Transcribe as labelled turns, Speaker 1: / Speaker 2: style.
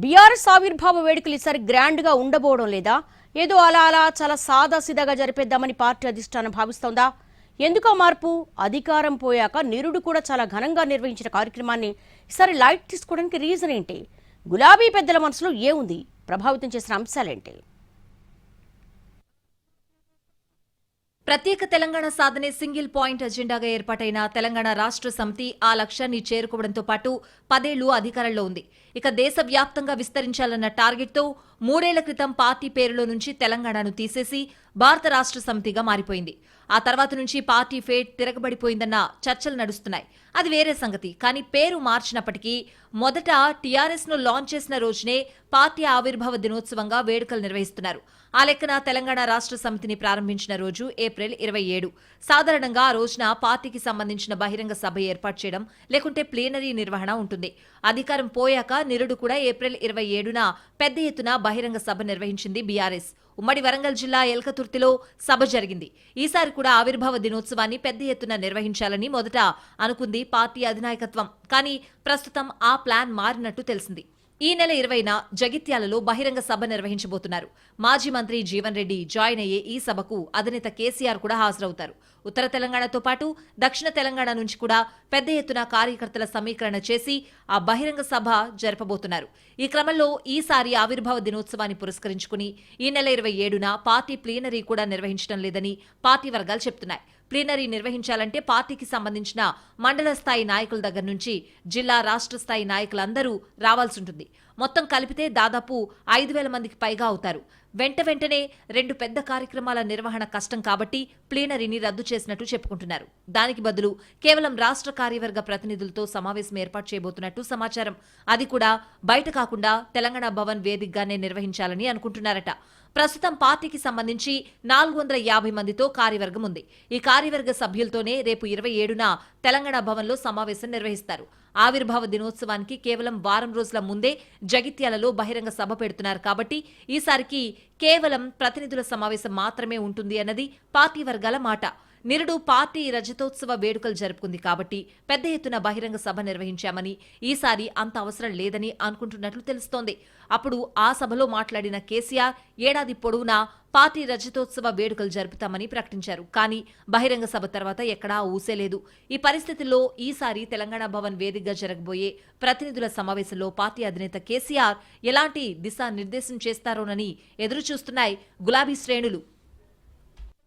Speaker 1: BRS ఆవిర్భావ వేడుకలు ఈసారి గ్రాండ్ గా ఉండబోవడం లేదా? ఏదో అలా అలా చాలా సాదాసీదాగా జరిపేద్దామని పార్టీ అధిష్టానం భావిస్తోందా? ఎందుకో మార్పు? అధికారం పోయాక నిరుడు కూడా చాలా ఘనంగా నిర్వహించిన కార్యక్రమాన్ని ఈసారి లైట్ తీసుకోవడానికి రీజన్ ఏంటి? గులాబీ పెద్దల మనసులో ఏముంది? ప్రభావితం చేసిన అంశాలేంటి?
Speaker 2: ప్రత్యేక తెలంగాణ సాధనే సింగిల్ పాయింట్ అజెండాగా ఏర్పాటైన తెలంగాణ రాష్ట్ర సమితి ఆ లక్ష్యాన్ని చేరుకోవడంతో పాటు 10 ఏళ్లు అధికారంలో ఉంది. ఇక దేశవ్యాప్తంగా విస్తరించాలన్న టార్గెట్తో 3 ఏళ్ల క్రితం పార్టీ పేరులో నుంచి తెలంగాణను తీసేసి భారత రాష్ట్ర సమితిగా మారిపోయింది. ఆ తర్వాత నుంచి పార్టీ ఫేట్ తిరగబడిపోయిందన్న చర్చలు నడుస్తున్నాయి. అది వేరే సంగతి. కానీ పేరు మార్చినప్పటికీ మొదట టీఆర్ఎస్ ను లాంచ్ చేసిన రోజునే పార్టీ ఆవిర్భావ దినోత్సవంగా వేడుకలు నిర్వహిస్తున్నారు. ఆ లెక్కన తెలంగాణ రాష్ట్ర సమితిని ప్రారంభించిన రోజు ఏప్రిల్ 27. సాధారణంగా ఆ రోజున పార్టీకి సంబంధించిన బహిరంగ సభ ఏర్పాటు చేయడం లేకుంటే ప్లీనరీ నిర్వహణ ఉంటుంది. అధికారం పోయాక నిరుడు కూడా ఏప్రిల్ 27న పెద్ద ఎత్తున బహిరంగ సభ నిర్వహించింది బీఆర్ఎస్. ఉమ్మడి వరంగల్ జిల్లా ఎల్కతుర్తిలో సభ జరిగింది. ఈసారి కూడా ఆవిర్భావ దినోత్సవాన్ని పెద్ద ఎత్తున నిర్వహించాలని మొదట అనుకుంది పార్టీ అధినాయకత్వం. కానీ ప్రస్తుతం ఆ ప్లాన్ మారినట్టు తెలిసింది. ఈ నెల 20న జగిత్యాలలో బహిరంగ సభ నిర్వహించబోతున్నారు. మాజీ మంత్రి జీవన్ రెడ్డి జాయిన్ అయ్యే ఈ సభకు అధినేత కేసీఆర్ కూడా హాజరవుతారు. ఉత్తర తెలంగాణతో పాటు దక్షిణ తెలంగాణ నుంచి కూడా పెద్ద ఎత్తున కార్యకర్తల సమీకరణ చేసి ఆ బహిరంగ సభ జరపబోతున్నారు. ఈ క్రమంలో ఈసారి ఆవిర్భావ దినోత్సవాన్ని పురస్కరించుకుని ఈ నెల 27న పార్టీ ప్లీనరీ కూడా నిర్వహించడం లేదని పార్టీ వర్గాలు చెప్తున్నాయి. ప్లీనరీ నిర్వహించాలంటే పార్టీకి సంబంధించిన మండల స్థాయి నాయకుల దగ్గర నుంచి జిల్లా రాష్ట్ర స్థాయి నాయకులందరూ రావాల్సింటుంది. మొత్తం కలిపితే దాదాపు 5,000 మందికి పైగా అవుతారు. వెంటనే 2 పెద్ద కార్యక్రమాల నిర్వహణ కష్టం కాబట్టి ప్లీనరీని రద్దు చేసినట్టు చెప్పుకుంటున్నారు. దానికి బదులు కేవలం రాష్ట్ర కార్యవర్గ ప్రతినిధులతో సమావేశం ఏర్పాటు చేయబోతున్నట్టు సమాచారం. అది కూడా బయట కాకుండా తెలంగాణ భవన్ వేదికగానే నిర్వహించాలని అనుకుంటున్నారట. ప్రస్తుతం పార్టీకి సంబంధించి 450 మందితో కార్యవర్గం ఉంది. ఈ కార్యవర్గ సభ్యులతోనే రేపు 27న తెలంగాణ భవన్లో సమావేశం నిర్వహిస్తారు. ఆవిర్భావ దినోత్సవానికి కేవలం వారం రోజుల ముందే జగిత్యాలలో బహిరంగ సభ పెడుతున్నారు కాబట్టి ఈసారికి కేవలం ప్రతినిధుల సమావేశం మాత్రమే ఉంటుంది అన్నది పార్టీ వర్గాల మాట. నిరుడు పార్టీ రజతోత్సవ వేడుకలు జరుపుకుంది కాబట్టి పెద్ద ఎత్తున బహిరంగ సభ నిర్వహించామని ఈసారి అంత అవసరం లేదని అనుకుంటున్నట్లు తెలుస్తోంది. అప్పుడు ఆ సభలో మాట్లాడిన కేసీఆర్ ఏడాది పొడవునా పార్టీ రజతోత్సవ వేడుకలు జరుపుతామని ప్రకటించారు. కానీ బహిరంగ సభ తర్వాత ఎక్కడా ఊసేలేదు. ఈ పరిస్థితుల్లో ఈసారి తెలంగాణ భవన్ వేదికగా జరగబోయే ప్రతినిధుల సమావేశంలో పార్టీ అధినేత కేసీఆర్ ఎలాంటి దిశానిర్దేశం చేస్తారోనని ఎదురుచూస్తున్నాయి గులాబీ శ్రేణులు.